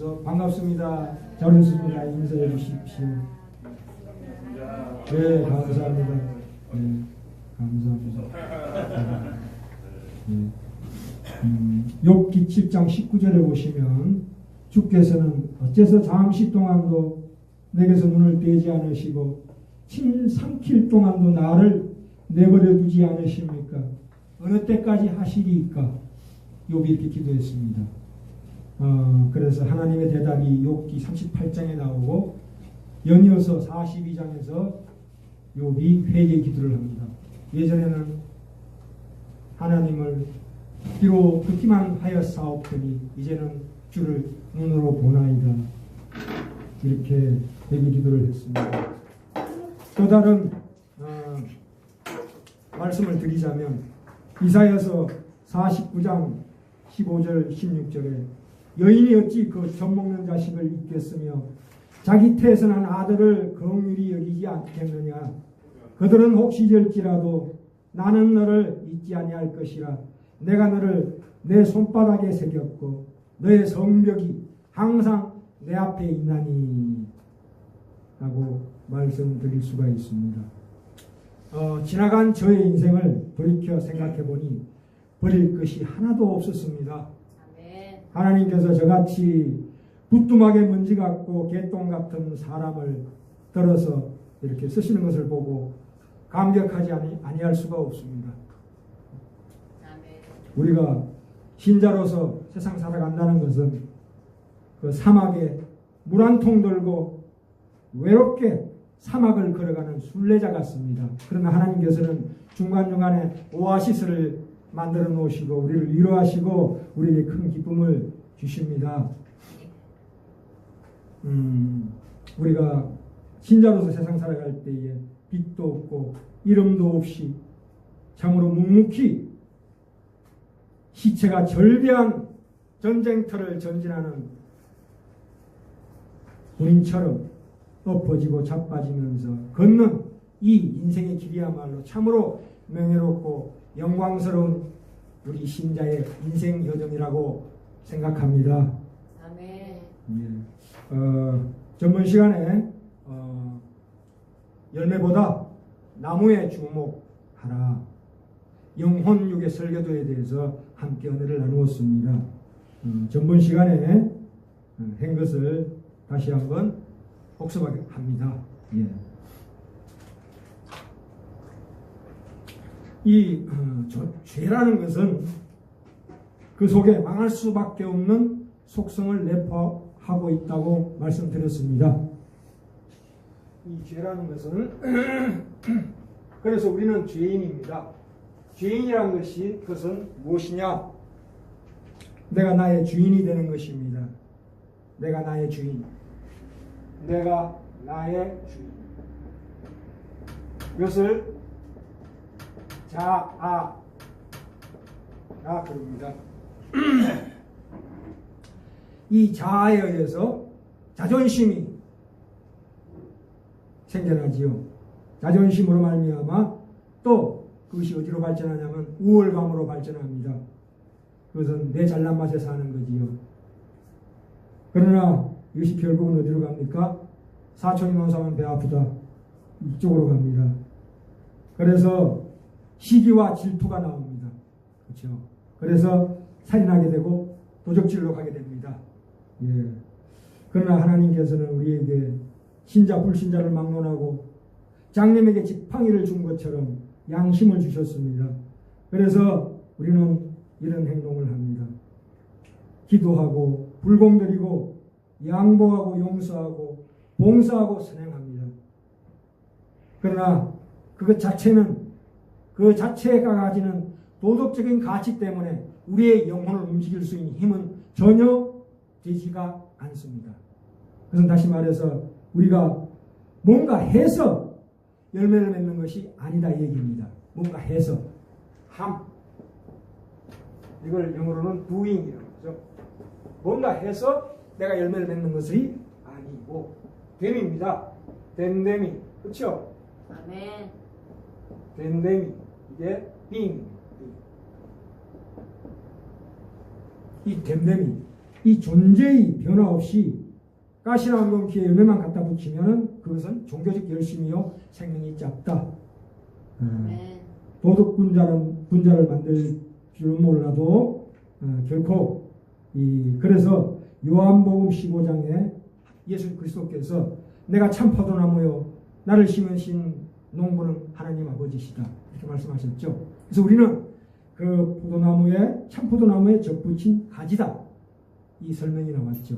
주셔서 반갑습니다. 잘 오셨습니다. 인사해 주십시오. 네, 감사합니다. 네, 감사합니다. 네. 욥기 7장 19절에 보시면 주께서는 어째서 잠시 동안도 내게서 눈을 떼지 않으시고 3킬 동안도 나를 내버려 두지 않으십니까? 어느 때까지 하시리까? 욥이 이렇게 기도했습니다. 그래서 하나님의 대답이 욥기 38장에 나오고 연이어서 42장에서 욥이 회개 기도를 합니다. 예전에는 하나님을 귀로 듣기만 하였사옵더니 이제는 주를 눈으로 보나이다. 이렇게 회개 기도를 했습니다. 또 다른 말씀을 드리자면 이사야서 49장 15절 16절에 여인이 어찌 그 젖먹는 자식을 잊겠으며 자기 태에서 난 아들을 긍휼히 여기지 않겠느냐. 그들은 혹시 될지라도 나는 너를 잊지 아니할 것이라. 내가 너를 내 손바닥에 새겼고 너의 성벽이 항상 내 앞에 있나니 하고 말씀드릴 수가 있습니다. 지나간 저의 인생을 돌이켜 생각해 보니 버릴 것이 하나도 없었습니다. 하나님께서 저같이 부뚜막에 먼지 같고 개똥 같은 사람을 들어서 이렇게 쓰시는 것을 보고 감격하지 아니할 수가 없습니다. 우리가 신자로서 세상 살아간다는 것은 그 사막에 물 한 통 들고 외롭게 사막을 걸어가는 순례자 같습니다. 그러나 하나님께서는 중간중간에 오아시스를 만들어 놓으시고 우리를 위로하시고 우리에게 큰 기쁨을 주십니다. 우리가 신자로서 세상 살아갈 때에 빛도 없고 이름도 없이 참으로 묵묵히 시체가 절대한 전쟁터를 전진하는 군인처럼 엎어지고 자빠지면서 걷는 이 인생의 길이야말로 참으로 명예롭고 영광스러운 우리 신자의 인생 여정이라고 생각합니다. 아멘. 예. 전번 시간에 열매보다 나무에 주목하라. 영혼육의 설교도에 대해서 함께 은혜를 나누었습니다. 전번 시간에 한 것을 다시 한번 복습합니다. 예. 이 죄라는 것은 그 속에 망할 수밖에 없는 속성을 내포하고 있다고 말씀드렸습니다. 이 죄라는 것은 그래서 우리는 죄인입니다. 죄인이라는 것이 그것은 무엇이냐? 내가 나의 주인이 되는 것입니다. 내가 나의 주인. 내가 나의 주인. 이것을 자아라 그럽니다. 이 자아에 의해서 자존심이 생겨나지요. 자존심으로 말미암아 또 그것이 어디로 발전하냐면 우월감으로 발전합니다. 그것은 내 잘난 맛에 사는 거지요. 그러나 이것이 결국은 어디로 갑니까? 사촌이 논사하면 배 아프다. 이쪽으로 갑니다. 그래서 시기와 질투가 나옵니다. 그렇죠? 그래서 살인하게 되고 도적질로 가게 됩니다. 예. 그러나 하나님께서는 우리에게 신자 불신자를 막론하고 장님에게 지팡이를 준 것처럼 양심을 주셨습니다. 그래서 우리는 이런 행동을 합니다. 기도하고 불공드리고 양보하고 용서하고 봉사하고 선행합니다. 그러나 그것 자체는 그 자체가 가지는 도덕적인 가치 때문에 우리의 영혼을 움직일 수 있는 힘은 전혀 되지가 않습니다. 그것은 다시 말해서 우리가 뭔가 해서 열매를 맺는 것이 아니다 이 얘기입니다. 뭔가 해서 이걸 영어로는 doing이라고 하죠. 뭔가 해서 내가 열매를 맺는 것이 아니고 됨입니다. 됨됨이 그렇죠? 아멘. 됨됨이 이게 being입니다. 이 됨됨이 이 존재의 변화 없이 가시나 엉겅퀴에 열매만 갖다 붙이면 그것은 종교적 열심이요 생명이 짧다. 아멘. 도덕 분자를 만들 줄은 몰라도 결코 그래서 요한복음 15장에 예수 그리스도께서 내가 참 포도나무요 나를 심으신 농부는 하나님 아버지시다 이렇게 말씀하셨죠. 그래서 우리는 그 포도나무에 참 포도나무에 접붙인 가지다 이 설명이 나왔죠.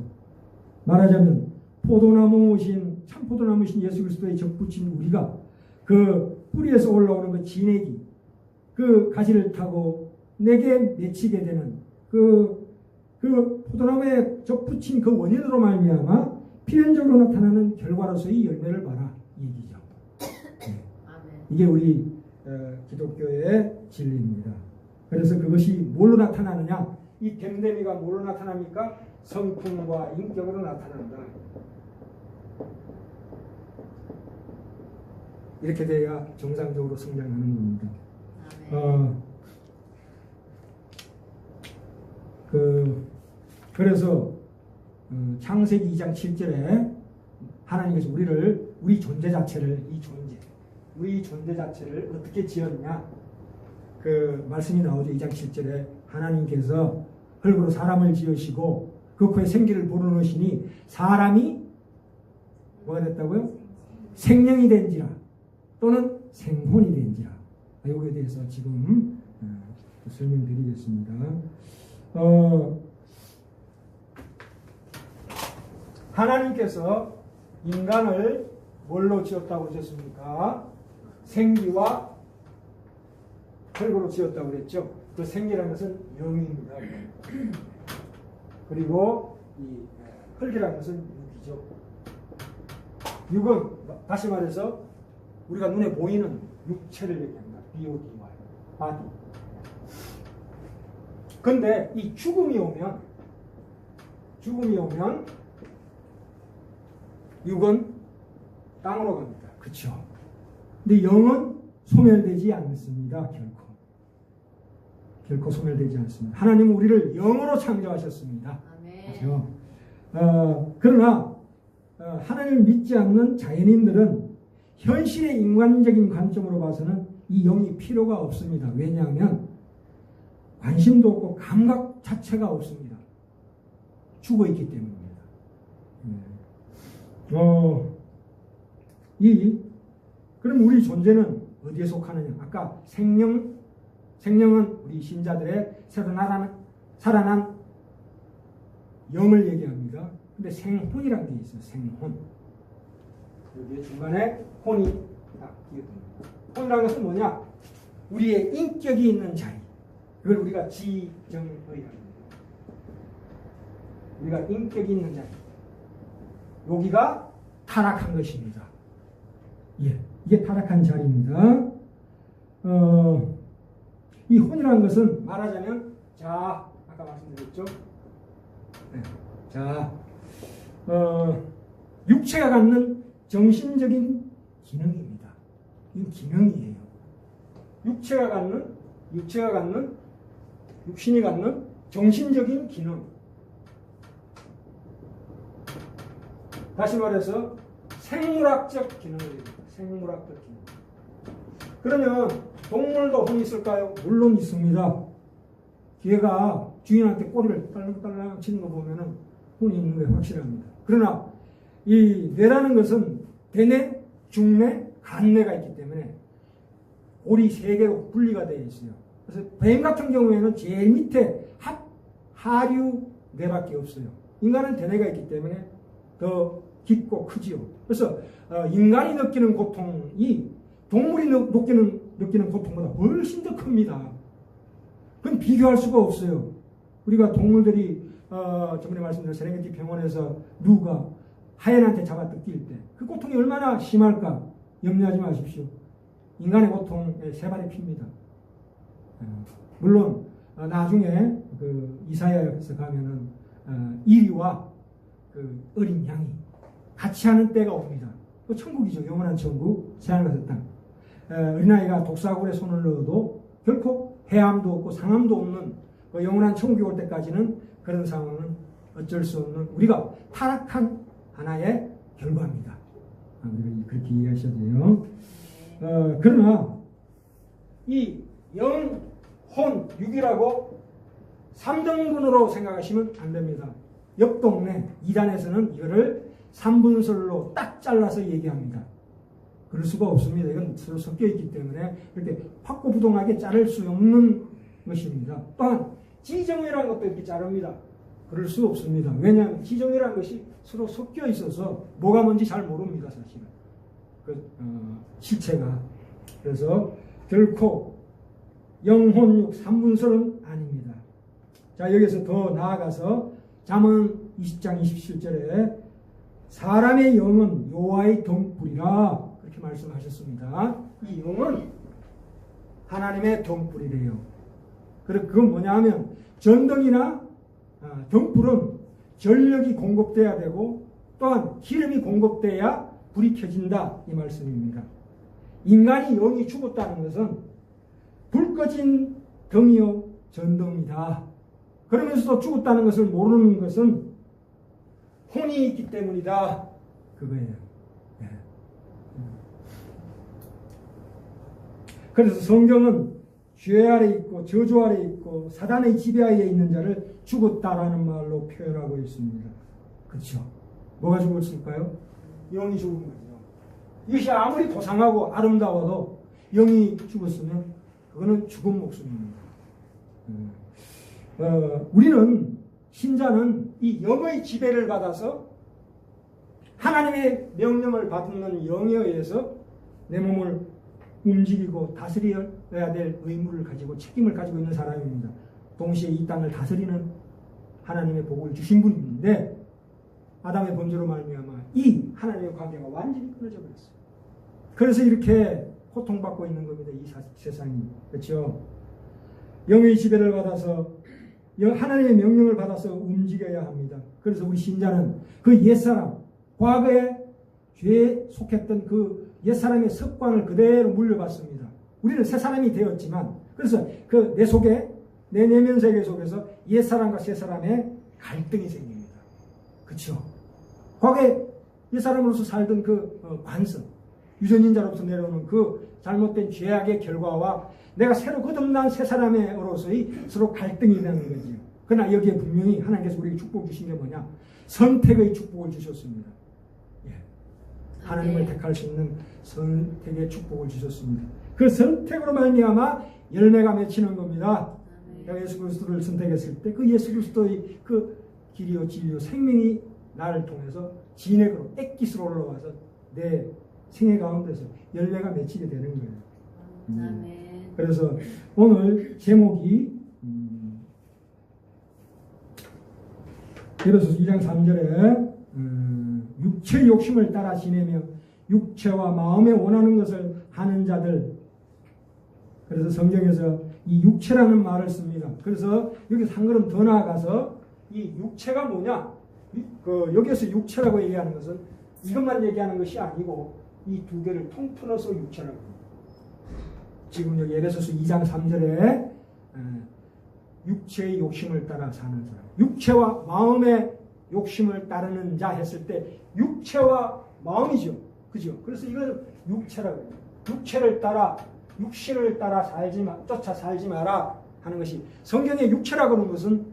말하자면 포도나무신 참 포도나무신 예수 그리스도에 접붙인 우리가 그 뿌리에서 올라오는 그 진액이 그 가지를 타고 내게 맺히게 되는 그 포도나무에 접붙인 그 원인으로 말미암아 필연적으로 나타나는 결과로서의 열매를 봐라 이 얘기죠. 아멘. 이게 우리 기독교의 진리입니다. 그래서 그것이 뭘로 나타나느냐? 이 댐댐이가 뭘로 나타납니까? 성품과 인격으로 나타난다. 이렇게 돼야 정상적으로 성장하는 겁니다. 아멘. 그래서 창세기 2장 7절에 하나님께서 우리 존재 자체를 우리 존재 자체를 어떻게 지었냐? 그 말씀이 나오죠. 2장 7절에 하나님께서 흙으로 사람을 지으시고 그 코에 생기를 불어넣으시니 사람이 뭐가 됐다고요? 생명이 된지라 또는 생혼이 된지라. 여기에 대해서 지금 설명드리겠습니다. 하나님께서 인간을 뭘로 지었다고 하셨습니까? 생기와 흙으로 지었다고 그랬죠. 그 생기라는 것은 영입니다. 그리고 이 흙이라는 것은 육이죠. 육은 다시 말해서 우리가 눈에 보이는 육체를 얘기합니다. BODY, 바디. 근데 이 죽음이 오면 육은 땅으로 갑니다. 그렇죠? 근데 영은 소멸되지 않습니다. 결코 소멸되지 않습니다. 하나님은 우리를 영으로 창조하셨습니다. 아멘. 그렇죠? 그러나 하나님을 믿지 않는 자연인들은 현실의 인간적인 관점으로 봐서는 이 영이 필요가 없습니다. 왜냐하면 관심도 없고 감각 자체가 없습니다. 죽어있기 때문입니다. 그럼 우리 존재는 어디에 속하느냐? 아까 생명은 우리 신자들의 새로 살아난 영을 얘기합니다. 근데 생혼이라는 게 있어요. 생혼. 여기 중간에 혼이 딱 끼어듭니다. 혼이라는 것은 뭐냐? 우리의 인격이 있는 자리. 그걸 우리가 지정의라고 합니다. 우리가 인격이 있는 자리. 여기가 타락한 것입니다. 예, 이게 타락한 자리입니다. 이 혼이라는 것은 말하자면 아까 말씀드렸죠. 네, 육체가 갖는 정신적인 기능입니다. 이건 기능이에요. 육신이 갖는 정신적인 기능. 다시 말해서 생물학적 기능을 얘기합니다. 생물학적 기능. 그러면 동물도 혼이 있을까요? 물론 있습니다. 개가 주인한테 꼬리를 딸랑딸랑 치는 거 보면은 혼이 있는 게 확실합니다. 그러나 이 뇌라는 것은 대뇌, 중뇌, 간뇌가 있기 때문에 골이 3개로 분리가 되어 있어요. 그래서 뱀 같은 경우에는 제일 밑에 하류 뇌밖에 없어요. 인간은 대뇌가 있기 때문에 더 깊고 크지요. 그래서 인간이 느끼는 고통이 동물이 느끼는 고통보다 훨씬 더 큽니다. 그건 비교할 수가 없어요. 우리가 동물들이 저번에 말씀드린 세렝게티 병원에서 누가 하얀한테 잡아 뜯길 때 그 고통이 얼마나 심할까 염려하지 마십시오. 인간의 고통의 3발의 피입니다. 물론 나중에 그 이사야에서 가면은 이리와 그 어린 양이 같이 하는 때가 옵니다. 그 천국이죠. 영원한 천국, 새하늘과 땅. 어린아이가 독사굴에 손을 넣어도 결코 해함도 없고 상함도 없는 그 영원한 천국이 올 때까지는 그런 상황은 어쩔 수 없는 우리가 타락한 하나의 결과입니다. 그렇게 이해하셔야 돼요. 그러나 이 영, 혼, 육이라고 3등분으로 생각하시면 안 됩니다. 옆 동네 2단에서는 이거를 3분설로 딱 잘라서 얘기합니다. 그럴 수가 없습니다. 이건 서로 섞여 있기 때문에 그렇게 확고부동하게 자를 수 없는 것입니다. 또한 지정이라는 것도 이렇게 자릅니다. 그럴 수 없습니다. 왜냐하면 지정이라는 것이 서로 섞여 있어서 뭐가 뭔지 잘 모릅니다. 사실은 실체가. 그래서 결코 영혼육 3분설은 아닙니다. 자, 여기서 더 나아가서 잠언 20장 27절에 사람의 영은 여호와의 덤불이라 그렇게 말씀하셨습니다. 이 영은 하나님의 덤불이래요. 그건 뭐냐 하면 전등이나 덤불은 전력이 공급돼야 되고 또한 기름이 공급돼야 불이 켜진다 이 말씀입니다. 인간이 영이 죽었다는 것은 불 꺼진 등이요 전등이다. 그러면서도 죽었다는 것을 모르는 것은 혼이 있기 때문이다. 그거예요. 네. 그래서 성경은 죄 아래 있고 저주 아래 있고 사단의 지배하에 있는 자를 죽었다라는 말로 표현하고 있습니다. 그렇죠? 뭐가 죽었을까요? 영이 죽은 거죠. 이것이 아무리 도상하고 아름다워도 영이 죽었으면 그거는 죽은 목숨입니다. 우리는 신자는 이 영의 지배를 받아서 하나님의 명령을 받는 영에 의해서 내 몸을 움직이고 다스려야 될 의무를 가지고 책임을 가지고 있는 사람입니다. 동시에 이 땅을 다스리는 하나님의 복을 주신 분인데 아담의 범죄로 말미암아 이 하나님의 관계가 완전히 끊어져 버렸어요. 그래서 이렇게 고통받고 있는 겁니다. 이 세상이. 그렇죠? 영의 지배를 받아서 하나님의 명령을 받아서 움직여야 합니다. 그래서 우리 신자는 그 옛사람, 과거에 죄에 속했던 그 옛사람의 습관을 그대로 물려받습니다. 우리는 새사람이 되었지만 그래서 그 내 속에 내 내면 세계 속에서 옛사람과 새사람의 갈등이 생깁니다. 그렇죠? 과거에 옛사람으로서 살던 그 관성, 유전인자로부터 내려오는 그 잘못된 죄악의 결과와 내가 새로 거듭난 새 사람으로서의 서로 갈등이 있는 거죠. 그러나 여기에 분명히 하나님께서 우리에게 축복 주신 게 뭐냐? 선택의 축복을 주셨습니다. 예. 하나님을 택할 수 있는 선택의 축복을 주셨습니다. 그 선택으로 말미암아 열매가 맺히는 겁니다. 내가 예수 그리스도를 선택했을 때 그 예수 그리스도의 그 길이요 진리요 생명이 나를 통해서 진액으로 액기스로 올라와서 내 생애 가운데서 열매가 맺히게 되는 거예요. 그래서 오늘 제목이 에베소서 2장 3절에 육체의 욕심을 따라 지내며 육체와 마음에 원하는 것을 하는 자들. 그래서 성경에서 이 육체라는 말을 씁니다. 그래서 여기서 한 걸음 더 나아가서 이 육체가 뭐냐? 여기에서 육체라고 얘기하는 것은 이것만 얘기하는 것이 아니고 이 두 개를 통틀어서 육체라고 합니다. 지금 여기 에베소서 2장 3절에 육체의 욕심을 따라 사는 사람, 육체와 마음의 욕심을 따르는 자 했을 때 육체와 마음이죠. 그죠? 그래서 이걸 육체라고 해요. 육체를 따라 육신을 따라 쫓아 살지 마라 하는 것이 성경의 육체라고 하는 것은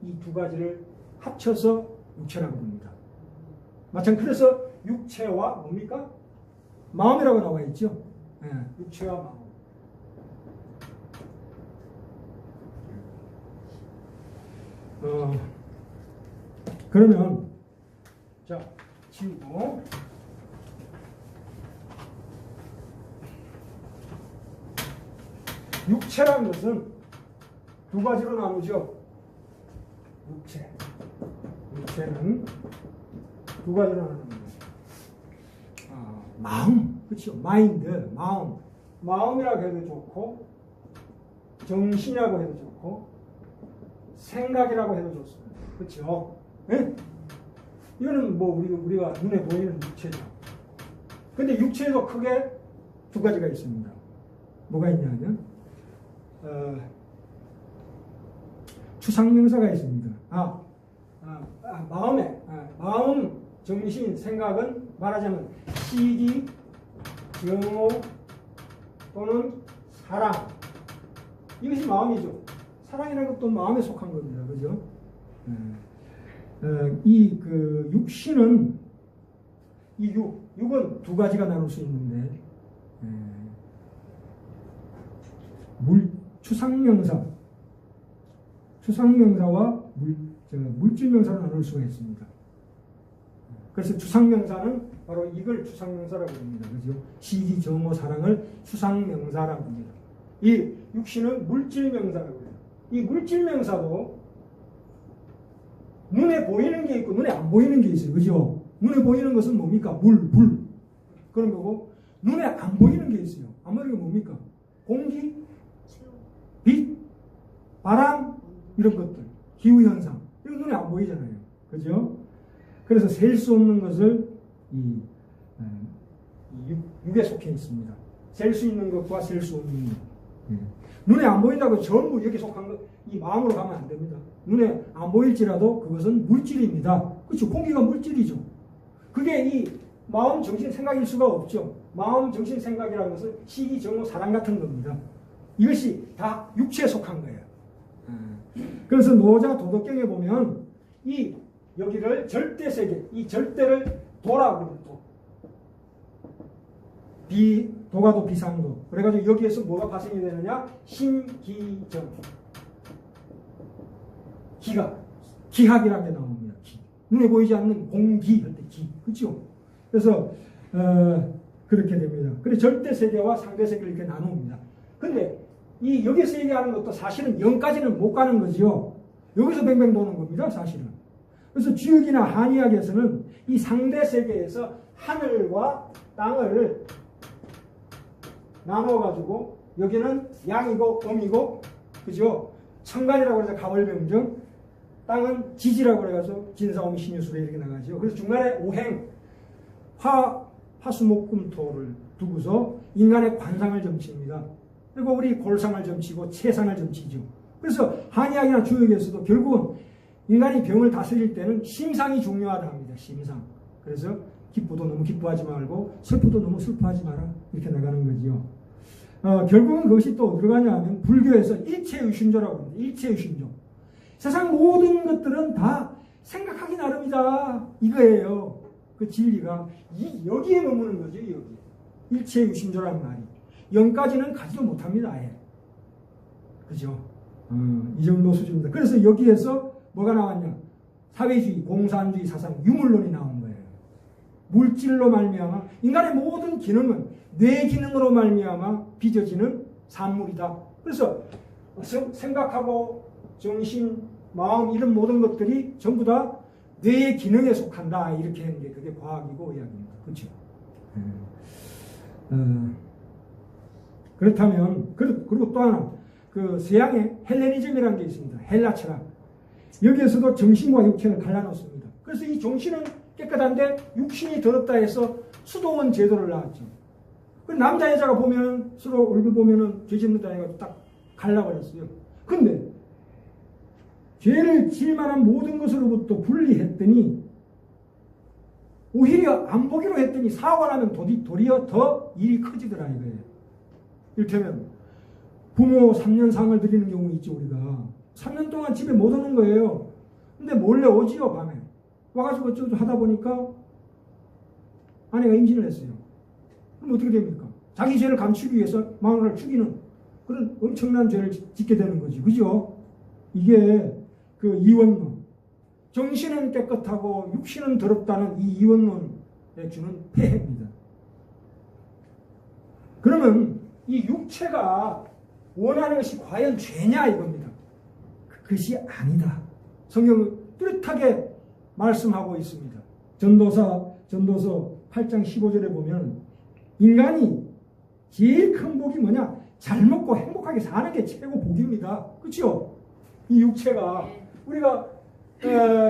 이 두 가지를 합쳐서 육체라고 합니다. 마찬가지로 그래서 육체와 뭡니까? 마음이라고 나와 있죠. 네, 육체와 마음. 그러면 자 지우고 육체라는 것은 두 가지로 나누죠. 육체는 두 가지로 나눕니다. 마음, 그렇죠? 마인드, 마음이라고 해도 좋고 정신이라고 해도 좋고 생각이라고 해도 좋습니다. 그렇죠? 네? 이거는 뭐 우리가 눈에 보이는 육체죠. 근데 육체에도 크게 두 가지가 있습니다. 뭐가 있냐면 추상명사가 있습니다. 마음, 정신, 생각은 말하자면 시기, 정오 또는 사랑. 이것이 마음이죠. 사랑이라는 것도 마음에 속한 겁니다. 그죠? 이 그 육신은 이 육은 두 가지가 나눌 수 있는데 추상명사와 물질명사로 나눌 수가 있습니다. 그래서 추상명사는 바로 이걸 추상명사라고 합니다. 그죠? 시기, 정오, 사랑을 추상명사라고 합니다. 이 육신은 물질명사라고 해요. 이 물질명사도 눈에 보이는 게 있고 눈에 안 보이는 게 있어요. 그죠? 눈에 보이는 것은 뭡니까? 불. 그런 거고 눈에 안 보이는 게 있어요. 안 보이는 게 뭡니까? 공기, 빛, 바람 이런 것들. 기후현상. 이런 눈에 안 보이잖아요. 그죠? 그래서 셀 수 없는 것을 이 육에 속해 있습니다. 셀 수 있는 것과 셀 수 없는 것. 눈에 안 보인다고 전부 여기 속한 것, 이 마음으로 가면 안 됩니다. 눈에 안 보일지라도 그것은 물질입니다. 그렇죠? 공기가 물질이죠. 그게 이 마음, 정신, 생각일 수가 없죠. 마음, 정신, 생각이라는 것은 시기, 정오, 사랑 같은 겁니다. 이것이 다 육체에 속한 거예요. 그래서 노자 도덕경에 보면 이 여기를 절대세계, 이 절대를 도라고 합니다. 도가도 비상도. 그래가지고 여기에서 뭐가 발생이 되느냐? 신기정. 기학이라는 게 나옵니다. 눈에 보이지 않는 공기 할 때 기. 그렇죠? 그래서 그렇게 됩니다. 그래서 절대 세계와 상대 세계를 이렇게 나눕니다. 근데 이 여기서 얘기하는 것도 사실은 0까지는 못 가는 거죠. 여기서 뱅뱅 도는 겁니다. 사실은. 그래서 주역이나 한의학에서는 이 상대 세계에서 하늘과 땅을 나눠가지고 여기는 양이고 음이고 그죠? 천간이라고 해서 가월병정, 땅은 지지라고 해서 진사오미 신유술에 이렇게 나가죠. 그래서 중간에 오행, 화수목금토를 두고서 인간의 관상을 점칩니다. 그리고 우리 골상을 점치고 체상을 점치죠. 그래서 한의학이나 주역에서도 결국은 인간이 병을 다스릴 때는 심상이 중요하다 합니다. 심상. 그래서 기쁘도 너무 기뻐하지 말고 슬프도 너무 슬퍼하지 마라. 이렇게 나가는 거죠. 결국은 그것이 또 어디로 가냐 하면 불교에서 일체의심조라고 합니다. 일체의심조. 세상 모든 것들은 다 생각하기 나름이다. 이거예요. 그 진리가. 여기에 머무는 거죠. 여기. 일체의심조라는 말이. 0까지는 가지도 못합니다. 아예. 그죠? 이 정도 수준입니다. 그래서 여기에서 뭐가 나왔냐? 사회주의, 공산주의 사상, 유물론이 나온 거예요. 물질로 말미암아 인간의 모든 기능은 뇌 기능으로 말미암아 빚어지는 산물이다. 그래서 생각하고 정신, 마음 이런 모든 것들이 전부 다 뇌의 기능에 속한다. 이렇게 하는 게 그게 과학이고 의학입니다. 그렇죠? 그렇다면 그리고 또 하나 그 서양의 헬레니즘이라는 게 있습니다. 헬라 철학. 여기에서도 정신과 육체를 갈라놓습니다. 그래서 이 정신은 깨끗한데 육신이 더럽다 해서 수동원 제도를 나왔죠. 그 남자 여자가 보면 서로 얼굴 보면은 죄 짓는다 해가지고 딱 갈라버렸어요. 근데 죄를 질 만한 모든 것으로부터 분리했더니 오히려 안 보기로 했더니 사고가 나면 도리어 더 일이 커지더라 이거예요. 이를테면 부모 3년 상을 드리는 경우 있죠. 우리가 3년 동안 집에 못 오는 거예요. 근데 몰래 오지요. 밤에 와가지고 어쩌고 하다 보니까 아내가 임신을 했어요. 그럼 어떻게 됩니까? 자기 죄를 감추기 위해서 마누라를 죽이는 그런 엄청난 죄를 짓게 되는 거지. 그죠? 이게 그 이원론. 정신은 깨끗하고 육신은 더럽다는 이 이원론에 주는 폐해입니다. 그러면 이 육체가 원하는 것이 과연 죄냐 이겁니다. 그것이 아니다. 성경은 뚜렷하게 말씀하고 있습니다. 전도서 8장 15절에 보면 인간이 제일 큰 복이 뭐냐? 잘 먹고 행복하게 사는 게 최고 복입니다. 그렇죠? 이 육체가 우리가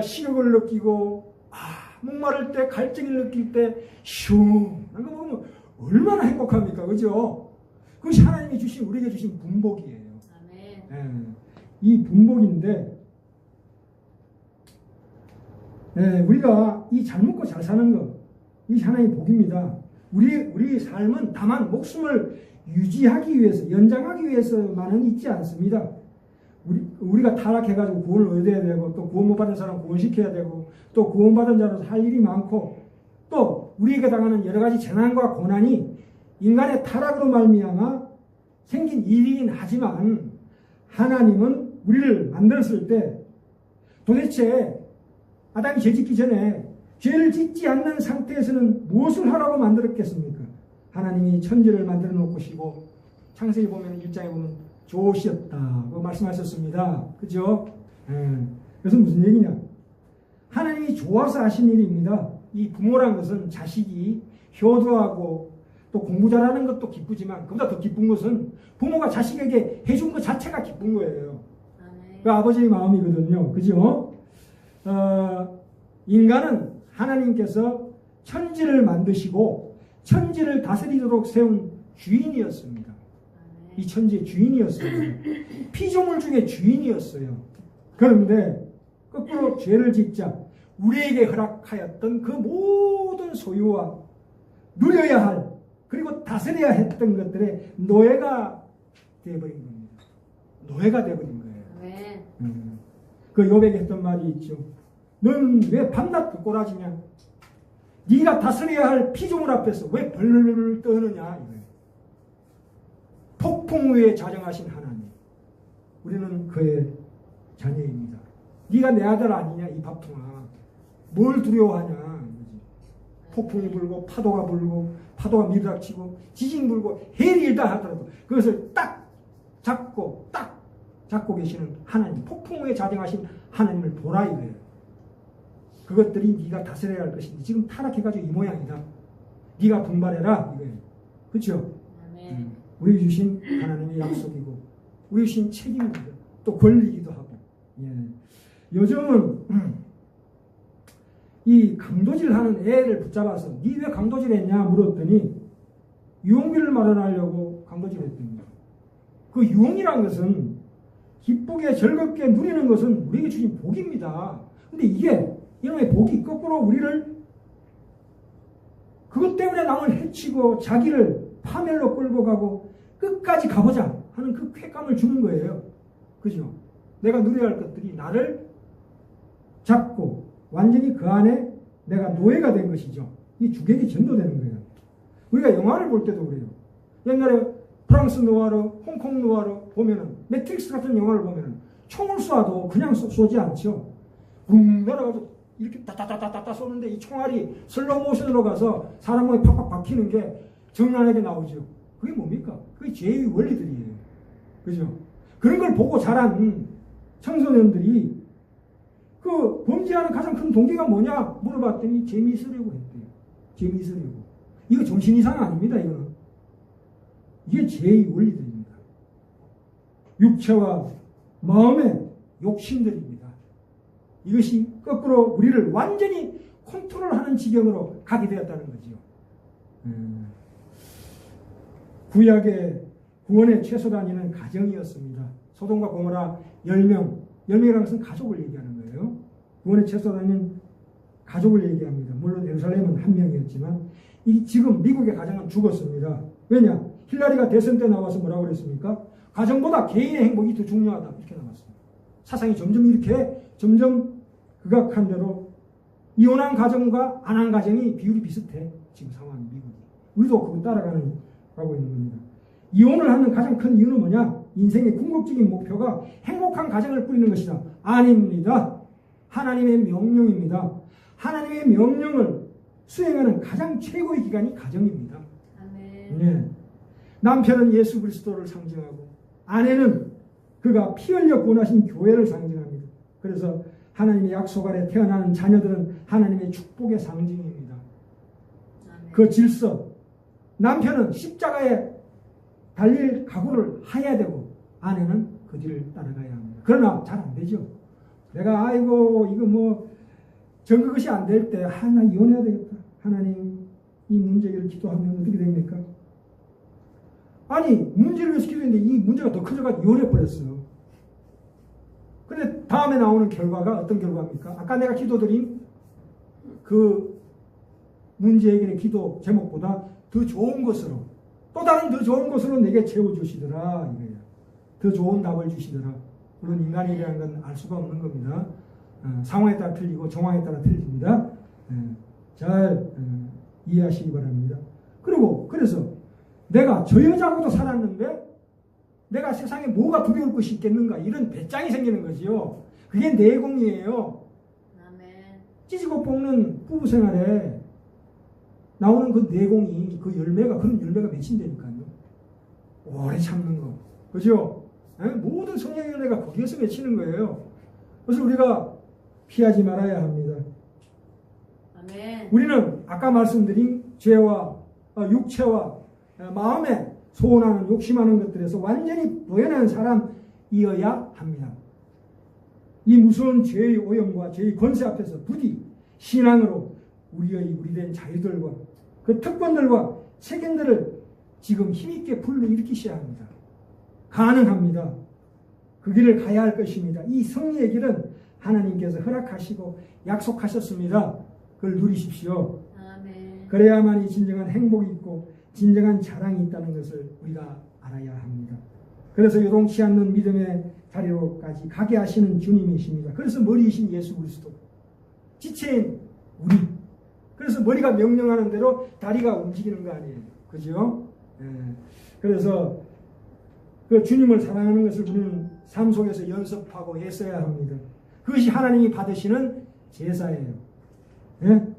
식욕을 느끼고 목마를 때 갈증을 느낄 때 시원한 거 먹으면 얼마나 행복합니까? 그죠? 그것이 하나님이 주신 우리에게 주신 분복이에요. 아멘. 이 분복인데 우리가 이 잘 먹고 잘 사는 것, 이 하나의 복입니다. 우리 삶은 다만 목숨을 유지하기 위해서, 연장하기 위해서만은 있지 않습니다. 우리가 타락해가지고 구원을 얻어야 되고, 또 구원 못 받은 사람 구원시켜야 되고, 또 구원받은 자로서 할 일이 많고, 또 우리에게 당하는 여러 가지 재난과 고난이 인간의 타락으로 말미암아 생긴 일이긴 하지만, 하나님은 우리를 만들었을 때 도대체 아담이 죄 짓기 전에 죄를 짓지 않는 상태에서는 무엇을 하라고 만들었겠습니까? 하나님이 천지를 만들어 놓으시고, 창세기 보면 1장에 보면 좋으셨다고 말씀하셨습니다. 그죠? 그래서 무슨 얘기냐? 하나님이 좋아서 하신 일입니다. 이 부모란 것은 자식이 효도하고 또 공부 잘하는 것도 기쁘지만, 그보다 더 기쁜 것은 부모가 자식에게 해준 것 자체가 기쁜 거예요. 그 아버지의 마음이거든요. 그죠? 인간은 하나님께서 천지를 만드시고 천지를 다스리도록 세운 주인이었습니다. 이 천지의 주인이었어요. 피조물 중에 주인이었어요. 그런데 거꾸로 죄를 짓자 우리에게 허락하였던 그 모든 소유와 누려야 할, 그리고 다스려야 했던 것들의 노예가 되어버린 겁니다. 노예가 되어버린 거예요. 그 욥에게 했던 말이 있죠. 넌 왜 밤낮 꼬라지냐? 네가 다스려야 할 피조물 앞에서 왜 벌벌 떠느냐? 폭풍 위에 자정하신 하나님, 우리는 그의 자녀입니다. 네가 내 아들 아니냐 이 밥통아, 뭘 두려워하냐? 폭풍이 불고 파도가 불고 파도가 밀어닥치고 지진 불고 해일이 일다 하더라도 그것을 딱 잡고 계시는 하나님, 폭풍 위에 자정하신 하나님을 보라 이거예요. 그것들이 네가 다스려야 할 것인데 지금 타락해가지고 이 모양이다. 네가 분발해라 이거예요. 그렇죠? 우리 주신 하나님의 약속이고 우리 주신 책임입니다. 또 권리이기도 하고. 요즘은 이 강도질하는 애를 붙잡아서 네 왜 강도질했냐 물었더니 유흥비를 마련하려고 강도질했답니다. 그 유흥이란 것은 기쁘게 즐겁게 누리는 것은 우리에게 주신 복입니다. 근데 이게 이놈의 복이 거꾸로 우리를 그것 때문에 남을 해치고 자기를 파멸로 끌고 가고 끝까지 가보자 하는 그 쾌감을 주는 거예요. 그죠? 내가 누려야 할 것들이 나를 잡고 완전히 그 안에 내가 노예가 된 것이죠. 이 주객이 전도되는 거예요. 우리가 영화를 볼 때도 그래요. 옛날에 프랑스 노아르, 홍콩 노아르 보면은, 매트릭스 같은 영화를 보면은 총을 쏴도 그냥 쏘지 않죠. 붕 날아가서 이렇게 따따따따따 쏘는데 이 총알이 슬로우 모션으로 가서 사람 몸에 팍팍 박히는 게 정연하게 나오죠. 그게 뭡니까? 그게 죄의 원리들이에요. 그죠? 그런 걸 보고 자란 청소년들이 그 범죄하는 가장 큰 동기가 뭐냐 물어봤더니 재미있으려고 했대요. 재미있으려고. 이거 정신 이상 아닙니다. 이거는. 이게 죄의 원리들입니다. 육체와 마음의 욕심들입니다. 이것이 거꾸로 우리를 완전히 컨트롤하는 지경으로 가게 되었다는 거죠. 구약의 구원의 최소 단위는 가정이었습니다. 소돔과 고모라 10명, 10명이라는 것은 가족을 얘기하는 거예요. 구원의 최소 단위는 가족을 얘기합니다. 물론 예루살렘은 한 명이었지만 지금 미국의 가정은 죽었습니다. 왜냐? 힐러리가 대선 때 나와서 뭐라고 그랬습니까? 가정보다 개인의 행복이 더 중요하다 이렇게 나왔습니다. 사상이 점점 극악한 대로 이혼한 가정과 안 한 가정이 비율이 비슷해. 지금 상황이 미국이. 우리도 그거 따라가고 있는 겁니다. 이혼을 하는 가장 큰 이유는 뭐냐? 인생의 궁극적인 목표가 행복한 가정을 꾸리는 것이다. 아닙니다. 하나님의 명령입니다. 하나님의 명령을 수행하는 가장 최고의 기관이 가정입니다. 네. 남편은 예수 그리스도를 상징하고 아내는 그가 피 흘려 구원하신 교회를 상징합니다. 그래서 하나님의 약속 아래 태어나는 자녀들은 하나님의 축복의 상징입니다. 그 질서, 남편은 십자가에 달릴 각오를 해야 되고 아내는 그 뒤를 따라가야 합니다. 그러나 잘 안 되죠. 내가 아이고 이거 뭐 그것이 안 될 때 나 이혼해야 되겠다. 하나님 이 문제를 기도하면 어떻게 됩니까? 아니 문제를 위해서 기도했는데 이 문제가 더 커져가지고 이혼해버렸어요. 근데 다음에 나오는 결과가 어떤 결과입니까? 아까 내가 기도드린 그 문제 해결의 기도 제목보다 더 좋은 것으로, 또 다른 더 좋은 것으로 내게 채워주시더라 이거예요. 더 좋은 답을 주시더라. 물론 인간이라는 건 알 수가 없는 겁니다. 상황에 따라 틀리고 정황에 따라 틀립니다. 잘 이해하시기 바랍니다. 그리고 그래서 내가 저 여자하고도 살았는데 내가 세상에 뭐가 두려울 것이 있겠는가, 이런 배짱이 생기는 거지요. 그게 내공이에요. 아멘. 찢고 볶는 부부 생활에 나오는 그 내공이, 그 열매가, 그런 열매가 맺힌다니까요. 오래 참는 거. 그죠? 모든 성령의 열매가 거기에서 맺히는 거예요. 그래서 우리가 피하지 말아야 합니다. 아멘. 우리는 아까 말씀드린 죄와 육체와 마음에 소원하는 욕심하는 것들에서 완전히 벗어난 사람이어야 합니다. 이 무서운 죄의 오염과 죄의 권세 앞에서 부디 신앙으로 우리된 자유들과 그 특권들과 책임들을 지금 힘있게 불러일으키셔야 합니다. 가능합니다. 그 길을 가야 할 것입니다. 이 승리의 길은 하나님께서 허락하시고 약속하셨습니다. 그걸 누리십시오. 아멘. 그래야만이 진정한 행복이 있고 진정한 자랑이 있다는 것을 우리가 알아야 합니다. 그래서 요동치 않는 믿음의 자리로까지 가게 하시는 주님이십니다. 그래서 머리이신 예수 그리스도, 지체인 우리, 그래서 머리가 명령하는 대로 다리가 움직이는 거 아니에요. 그죠? 그래서 그 주님을 사랑하는 것을 우리는 삶 속에서 연습하고 애써야 합니다. 그것이 하나님이 받으시는 제사예요. 아멘.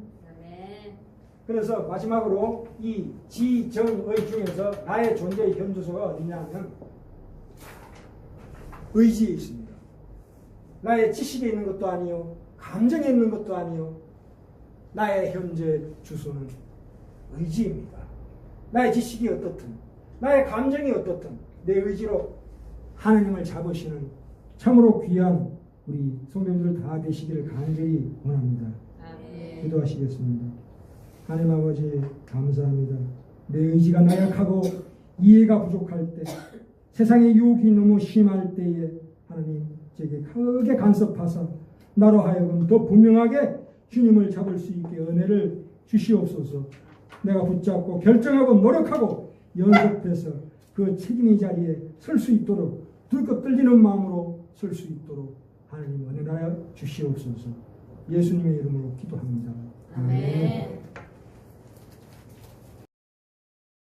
그래서 마지막으로 이 지정의 중에서 나의 존재의 현주소가 어디냐면 의지에 있습니다. 나의 지식에 있는 것도 아니요, 감정에 있는 것도 아니요, 나의 현재 주소는 의지입니다. 나의 지식이 어떻든, 나의 감정이 어떻든 내 의지로 하나님을 잡으시는 참으로 귀한 우리 성도님들 다 되시기를 간절히 원합니다. 아멘. 기도하시겠습니다. 하나님 아버지 감사합니다. 내 의지가 나약하고 이해가 부족할 때, 세상의 유혹이 너무 심할 때에 하나님 제게 크게 간섭하사 나로 하여금 더 분명하게 주님을 잡을 수 있게 은혜를 주시옵소서. 내가 붙잡고 결정하고 노력하고 연습해서 그 책임의 자리에 설 수 있도록, 들것 떨리는 마음으로 설 수 있도록 하나님 은혜하여 주시옵소서. 예수님의 이름으로 기도합니다. 아멘.